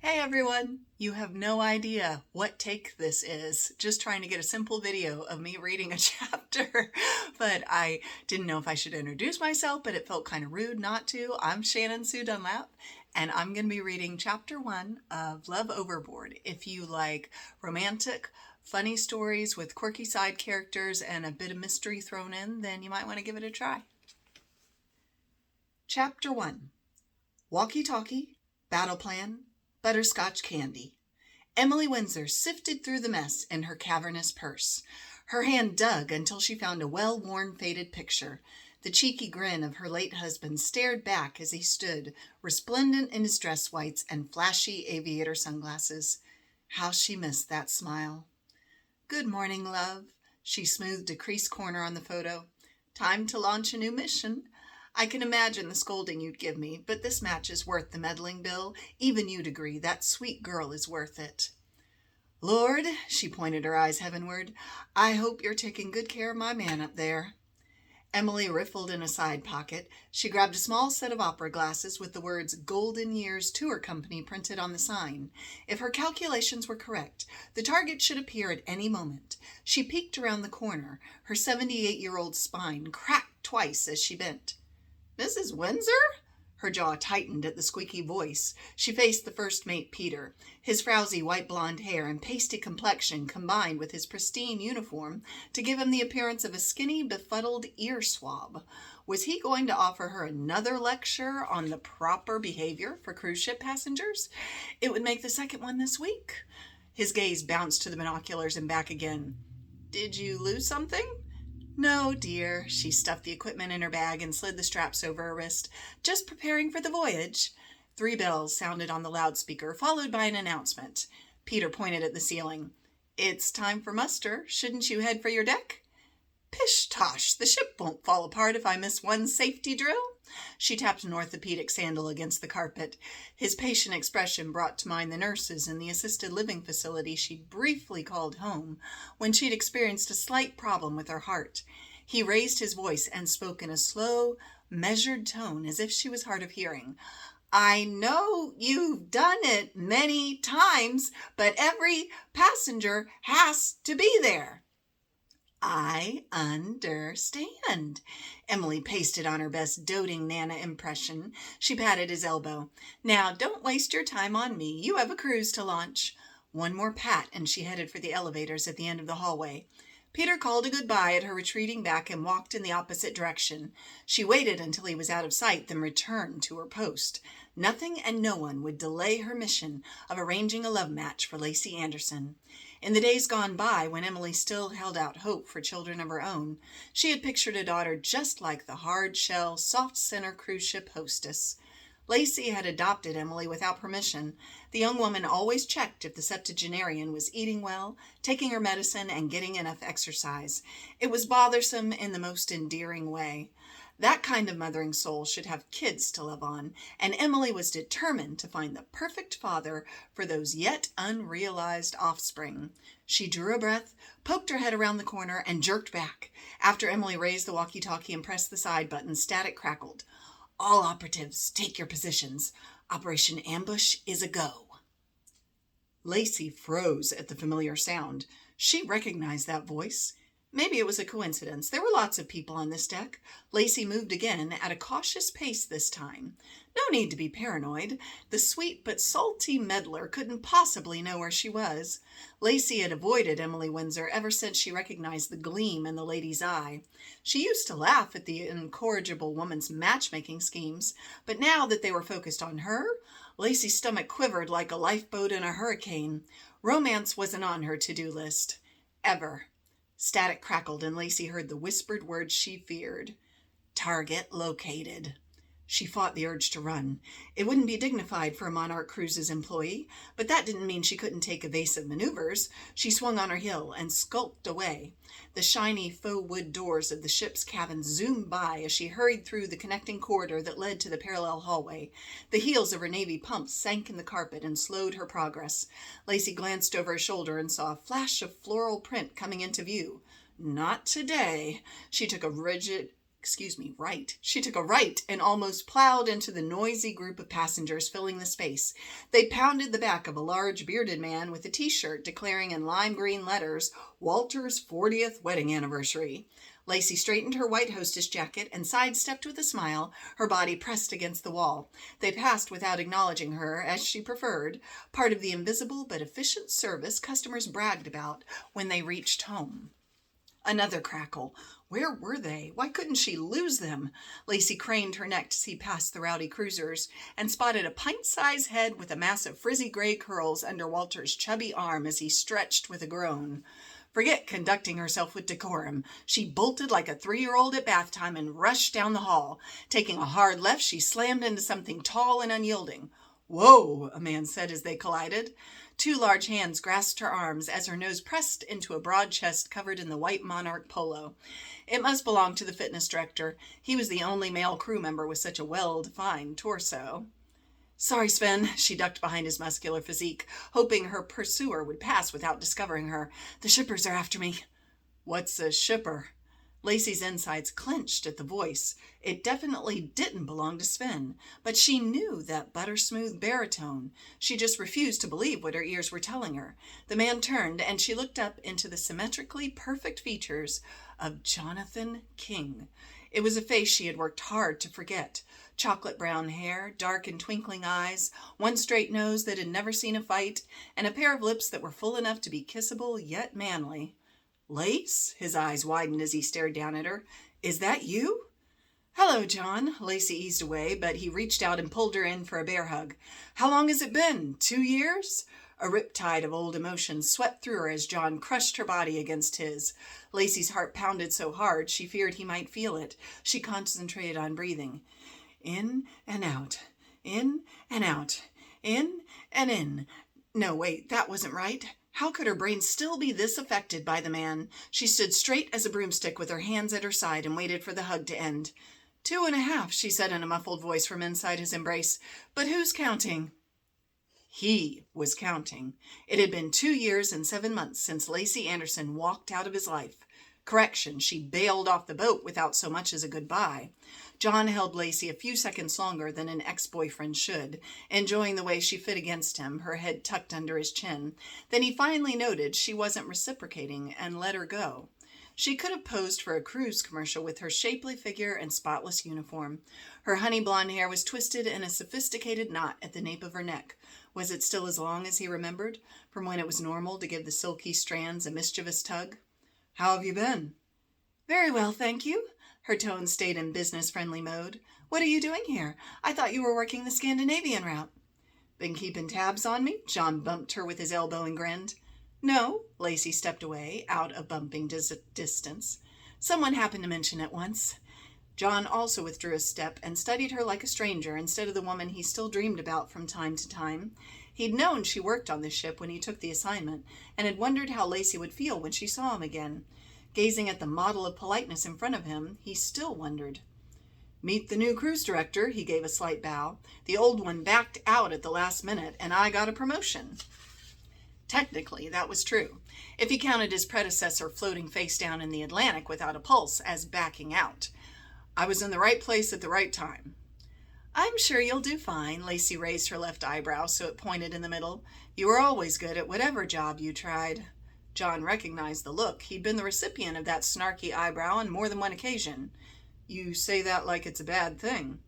Hey everyone! You have no idea what take this is. Just trying to get a simple video of me reading a chapter, but I didn't know if I should introduce myself, but it felt kind of rude not to. I'm Shannon Sue Dunlap, and I'm going to be reading chapter 1 of Love Overboard. If you like romantic, funny stories with quirky side characters and a bit of mystery thrown in, then you might want to give it a try. Chapter 1. Walkie-talkie, battle plan, butterscotch candy. Emily Windsor sifted through the mess in her cavernous purse. Her hand dug until she found a well-worn, faded picture. The cheeky grin of her late husband stared back as he stood, resplendent in his dress whites and flashy aviator sunglasses. How she missed that smile. "Good morning, love." She smoothed a creased corner on the photo. "Time to launch a new mission. I can imagine the scolding you'd give me, but this match is worth the meddling, Bill. Even you'd agree that sweet girl is worth it." "Lord," she pointed her eyes heavenward, "I hope you're taking good care of my man up there." Emily riffled in a side pocket. She grabbed a small set of opera glasses with the words Golden Years Tour Company printed on the sign. If her calculations were correct, the target should appear at any moment. She peeked around the corner. Her 78-year-old spine cracked twice as she bent. "Mrs. Windsor?" Her jaw tightened at the squeaky voice. She faced the first mate, Peter. His frowsy white blonde hair and pasty complexion combined with his pristine uniform to give him the appearance of a skinny, befuddled ear swab. Was he going to offer her another lecture on the proper behavior for cruise ship passengers? It would make the second one this week. His gaze bounced to the binoculars and back again. "Did you lose something?" "No, dear." She stuffed the equipment in her bag and slid the straps over her wrist. "Just preparing for the voyage." 3 bells sounded on the loudspeaker, followed by an announcement. Peter pointed at the ceiling. "It's time for muster. Shouldn't you head for your deck?" "Pish-tosh! The ship won't fall apart if I miss one safety drill." She tapped an orthopedic sandal against the carpet. His patient expression brought to mind the nurses in the assisted living facility she briefly called home when she'd experienced a slight problem with her heart. He raised his voice and spoke in a slow, measured tone as if she was hard of hearing. "I know you've done it many times, but every passenger has to be there." "I understand." Emily pasted on her best doting Nana impression. She patted his elbow. "Now, don't waste your time on me. You have a cruise to launch." One more pat, and she headed for the elevators at the end of the hallway. Peter called a goodbye at her retreating back and walked in the opposite direction. She waited until he was out of sight, then returned to her post. Nothing and no one would delay her mission of arranging a love match for Lacey Anderson. In the days gone by, when Emily still held out hope for children of her own, she had pictured a daughter just like the hard-shell, soft-center cruise ship hostess. Lacey had adopted Emily without permission. The young woman always checked if the septuagenarian was eating well, taking her medicine, and getting enough exercise. It was bothersome in the most endearing way. That kind of mothering soul should have kids to love on, and Emily was determined to find the perfect father for those yet unrealized offspring. She drew a breath, poked her head around the corner, and jerked back. After Emily raised the walkie-talkie and pressed the side button, static crackled. "All operatives, take your positions. Operation Ambush is a go." Lacey froze at the familiar sound. She recognized that voice. Maybe it was a coincidence. There were lots of people on this deck. Lacey moved again, at a cautious pace this time. No need to be paranoid. The sweet but salty meddler couldn't possibly know where she was. Lacey had avoided Emily Windsor ever since she recognized the gleam in the lady's eye. She used to laugh at the incorrigible woman's matchmaking schemes, but now that they were focused on her, Lacey's stomach quivered like a lifeboat in a hurricane. Romance wasn't on her to-do list. Ever. Static crackled, and Lacey heard the whispered words she feared. "Target located." She fought the urge to run. It wouldn't be dignified for a Monarch Cruises employee, but that didn't mean she couldn't take evasive maneuvers. She swung on her heel and skulked away. The shiny faux wood doors of the ship's cabin zoomed by as she hurried through the connecting corridor that led to the parallel hallway. The heels of her navy pumps sank in the carpet and slowed her progress. Lacey glanced over her shoulder and saw a flash of floral print coming into view. Not today. She took a rigid right. She took a right and almost plowed into the noisy group of passengers filling the space. They pounded the back of a large bearded man with a t-shirt declaring in lime green letters, Walter's 40th wedding anniversary. Lacey straightened her white hostess jacket and sidestepped with a smile, her body pressed against the wall. They passed without acknowledging her, as she preferred, part of the invisible but efficient service customers bragged about when they reached home. Another crackle. Where were they? Why couldn't she lose them? Lacey craned her neck to see past the rowdy cruisers and spotted a pint-sized head with a mass of frizzy gray curls under Walter's chubby arm as he stretched with a groan. Forget conducting herself with decorum. She bolted like a 3-year-old at bath time and rushed down the hall. Taking a hard left, she slammed into something tall and unyielding. "Whoa," a man said as they collided. 2 large hands grasped her arms as her nose pressed into a broad chest covered in the white monarch polo. It must belong to the fitness director. He was the only male crew member with such a well-defined torso. "Sorry, Sven." She ducked behind his muscular physique, hoping her pursuer would pass without discovering her. "The shippers are after me." "What's a shipper?" Lacey's insides clenched at the voice. It definitely didn't belong to Sven, but she knew that butter-smooth baritone. She just refused to believe what her ears were telling her. The man turned, and she looked up into the symmetrically perfect features of Jonathan King. It was a face she had worked hard to forget. Chocolate brown hair, dark and twinkling eyes, one straight nose that had never seen a fight, and a pair of lips that were full enough to be kissable yet manly. "Lace?" His eyes widened as he stared down at her. "Is that you?" "Hello, John." Lacey eased away, but he reached out and pulled her in for a bear hug. "How long has it been? 2 years?" A riptide of old emotions swept through her as John crushed her body against his. Lacey's heart pounded so hard she feared he might feel it. She concentrated on breathing. In and out. In and out. In and in. No, wait, that wasn't right. How could her brain still be this affected by the man? She stood straight as a broomstick with her hands at her side and waited for the hug to end. 2.5, she said in a muffled voice from inside his embrace. But who's counting? He was counting. It had been 2 years and 7 months since Lacey Anderson walked out of his life. Correction, she bailed off the boat without so much as a goodbye. John held Lacey a few seconds longer than an ex-boyfriend should, enjoying the way she fit against him, her head tucked under his chin. Then he finally noted she wasn't reciprocating and let her go. She could have posed for a cruise commercial with her shapely figure and spotless uniform. Her honey blonde hair was twisted in a sophisticated knot at the nape of her neck. Was it still as long as he remembered, from when it was normal to give the silky strands a mischievous tug? "How have you been?" "Very well, thank you." Her tone stayed in business-friendly mode. "What are you doing here? I thought you were working the Scandinavian route." "Been keeping tabs on me?" John bumped her with his elbow and grinned. "No." Lacey stepped away, out of bumping distance. "Someone happened to mention it once." John also withdrew a step and studied her like a stranger instead of the woman he still dreamed about from time to time. He'd known she worked on the ship when he took the assignment, and had wondered how Lacey would feel when she saw him again. Gazing at the model of politeness in front of him, he still wondered. "Meet the new cruise director." He gave a slight bow. "The old one backed out at the last minute, and I got a promotion." Technically, that was true, if he counted his predecessor floating face down in the Atlantic without a pulse as backing out. "I was in the right place at the right time." "I'm sure you'll do fine." Lacey raised her left eyebrow so it pointed in the middle. "You were always good at whatever job you tried." John recognized the look. He'd been the recipient of that snarky eyebrow on more than one occasion. "You say that like it's a bad thing."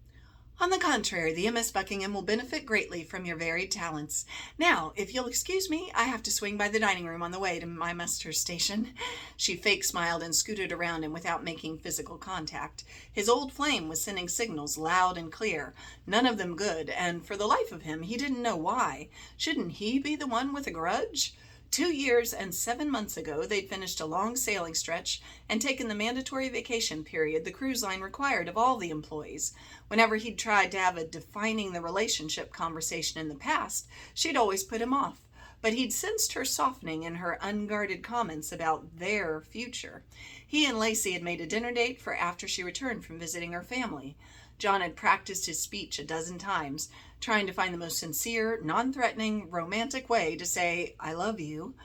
"On the contrary, the MS Buckingham will benefit greatly from your varied talents. Now, if you'll excuse me, I have to swing by the dining room on the way to my muster station." She fake smiled and scooted around him without making physical contact. His old flame was sending signals loud and clear, none of them good, and for the life of him, he didn't know why. Shouldn't he be the one with a grudge? 2 years and 7 months ago, they'd finished a long sailing stretch and taken the mandatory vacation period the cruise line required of all the employees. Whenever he'd tried to have a defining the relationship conversation in the past, she'd always put him off. But he'd sensed her softening in her unguarded comments about their future. He and Lacey had made a dinner date for after she returned from visiting her family. John had practiced his speech a dozen times, trying to find the most sincere, non-threatening, romantic way to say, "I love you."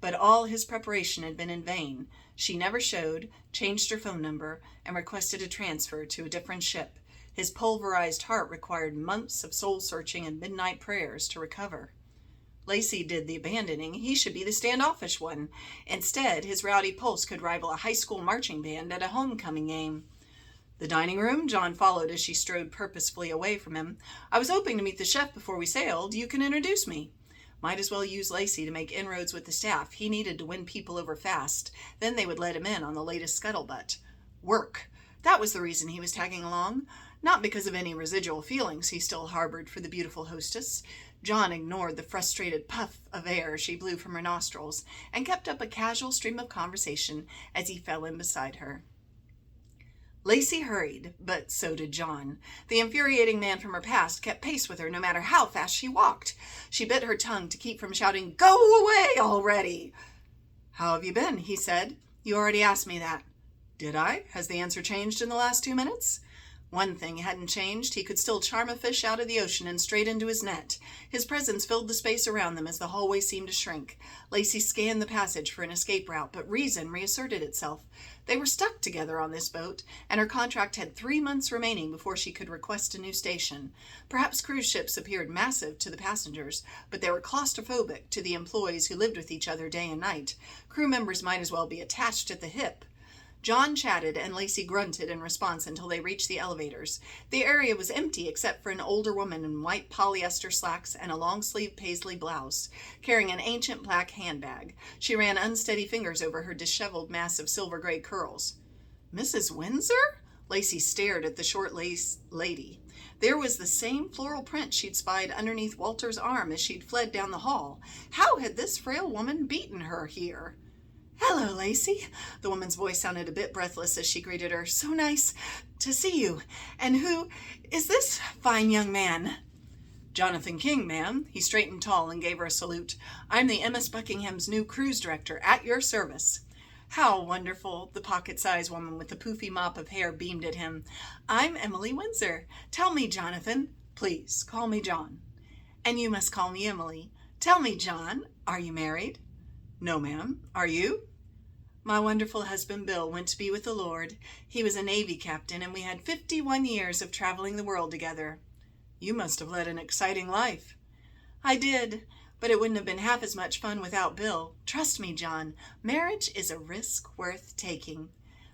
But all his preparation had been in vain. She never showed, changed her phone number, and requested a transfer to a different ship. His pulverized heart required months of soul-searching and midnight prayers to recover. Lacey did the abandoning. He should be the standoffish one. Instead, his rowdy pulse could rival a high school marching band at a homecoming game. The dining room, John followed as she strode purposefully away from him. I was hoping to meet the chef before we sailed. You can introduce me. Might as well use Lacey to make inroads with the staff. He needed to win people over fast. Then they would let him in on the latest scuttlebutt. Work. That was the reason he was tagging along. Not because of any residual feelings he still harbored for the beautiful hostess. John ignored the frustrated puff of air she blew from her nostrils and kept up a casual stream of conversation as he fell in beside her. Lacey hurried, but so did John. The infuriating man from her past kept pace with her no matter how fast she walked. She bit her tongue to keep from shouting, "Go away already!" "How have you been?" he said. "You already asked me that." "Did I? Has the answer changed in the last 2 minutes?" One thing hadn't changed. He could still charm a fish out of the ocean and straight into his net. His presence filled the space around them as the hallway seemed to shrink. Lacey scanned the passage for an escape route, but reason reasserted itself. They were stuck together on this boat, and her contract had 3 months remaining before she could request a new station. Perhaps cruise ships appeared massive to the passengers, but they were claustrophobic to the employees who lived with each other day and night. Crew members might as well be attached at the hip. John chatted and Lacey grunted in response until they reached the elevators. The area was empty except for an older woman in white polyester slacks and a long-sleeved paisley blouse, carrying an ancient black handbag. She ran unsteady fingers over her disheveled mass of silver-gray curls. "Mrs. Windsor?" Lacey stared at the short-laced lady. There was the same floral print she'd spied underneath Walter's arm as she'd fled down the hall. How had this frail woman beaten her here? "Hello, Lacey." The woman's voice sounded a bit breathless as she greeted her. "So nice to see you. And who is this fine young man?" "Jonathan King, ma'am." He straightened tall and gave her a salute. "I'm the MS Buckingham's new cruise director, at your service." "How wonderful." The pocket-sized woman with the poofy mop of hair beamed at him. "I'm Emily Windsor. Tell me, Jonathan." "Please, call me John." "And you must call me Emily. Tell me, John, are you married?" "No, ma'am. Are you?" "My wonderful husband Bill went to be with the Lord. He was a Navy captain, and we had 51 years of traveling the world together." "You must have led an exciting life." "I did, but it wouldn't have been half as much fun without Bill. Trust me, John, marriage is a risk worth taking."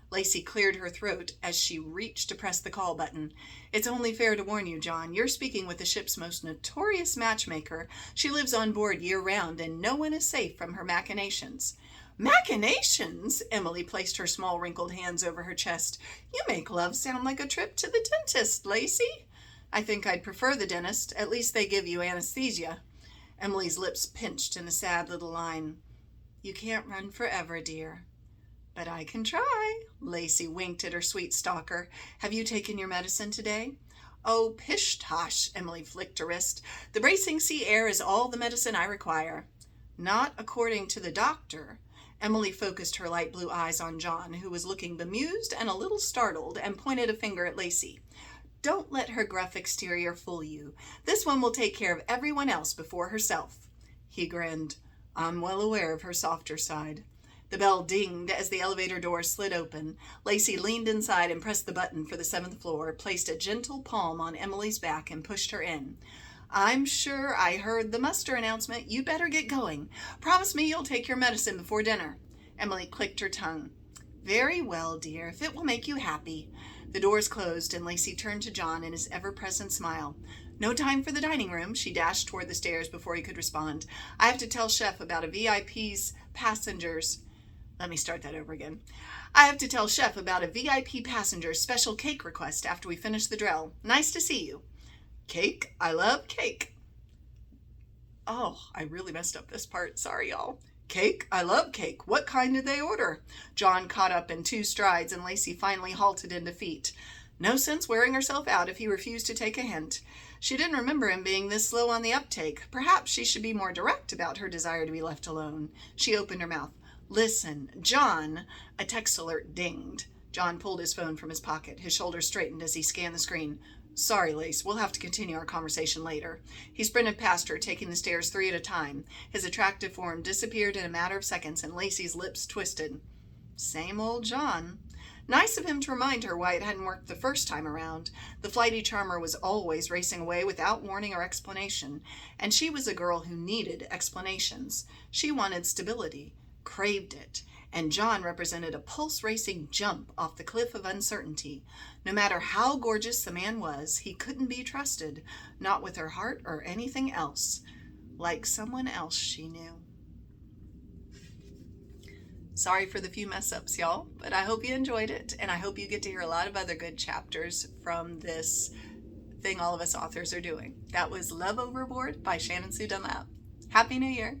Lacey cleared her throat as she reached to press the call button. "It's only fair to warn you, John, you're speaking with the ship's most notorious matchmaker. She lives on board year-round, and no one is safe from her machinations." "Machinations?" Emily placed her small wrinkled hands over her chest. "You make love sound like a trip to the dentist, Lacey." "I think I'd prefer the dentist. At least they give you anesthesia." Emily's lips pinched in a sad little line. "You can't run forever, dear." "But I can try." Lacey winked at her sweet stalker. "Have you taken your medicine today?" "Oh, pish-tosh," Emily flicked her wrist. "The bracing sea air is all the medicine I require." "Not according to the doctor." Emily focused her light blue eyes on John, who was looking bemused and a little startled, and pointed a finger at Lacey. "Don't let her gruff exterior fool you. This one will take care of everyone else before herself." He grinned. "I'm well aware of her softer side." The bell dinged as the elevator door slid open. Lacey leaned inside and pressed the button for the 7th floor, placed a gentle palm on Emily's back, and pushed her in. "I'm sure I heard the muster announcement. You better get going. Promise me you'll take your medicine before dinner." Emily clicked her tongue. "Very well, dear, if it will make you happy." The doors closed, and Lacey turned to John in his ever-present smile. "No time for the dining room." She dashed toward the stairs before he could respond. "I have to tell Chef about a VIP's passengers." Let me start that over again. "I have to tell Chef about a VIP passenger's special cake request after we finish the drill. Nice to see you." "Cake? I love cake." Oh, I really messed up this part. Sorry, y'all. "Cake? I love cake. What kind did they order?" John caught up in 2 strides, and Lacey finally halted in defeat. No sense wearing herself out if he refused to take a hint. She didn't remember him being this slow on the uptake. Perhaps she should be more direct about her desire to be left alone. She opened her mouth. "Listen, John." A text alert dinged. John pulled his phone from his pocket. His shoulders straightened as he scanned the screen. Sorry, Lace, we'll have to continue our conversation later. He sprinted past her, taking the stairs 3 at a time. His attractive form disappeared in a matter of seconds, and Lacey's lips twisted. Same old John. Nice of him to remind her why it hadn't worked the first time around. The flighty charmer was always racing away without warning or explanation, and she was a girl who needed explanations. She wanted stability, craved it, and John represented a pulse-racing jump off the cliff of uncertainty. No matter how gorgeous the man was, he couldn't be trusted, not with her heart or anything else. Like someone else she knew. Sorry for the few mess-ups, y'all, but I hope you enjoyed it, and I hope you get to hear a lot of other good chapters from this thing all of us authors are doing. That was Love Overboard by Shannon Sue Dunlap. Happy New Year!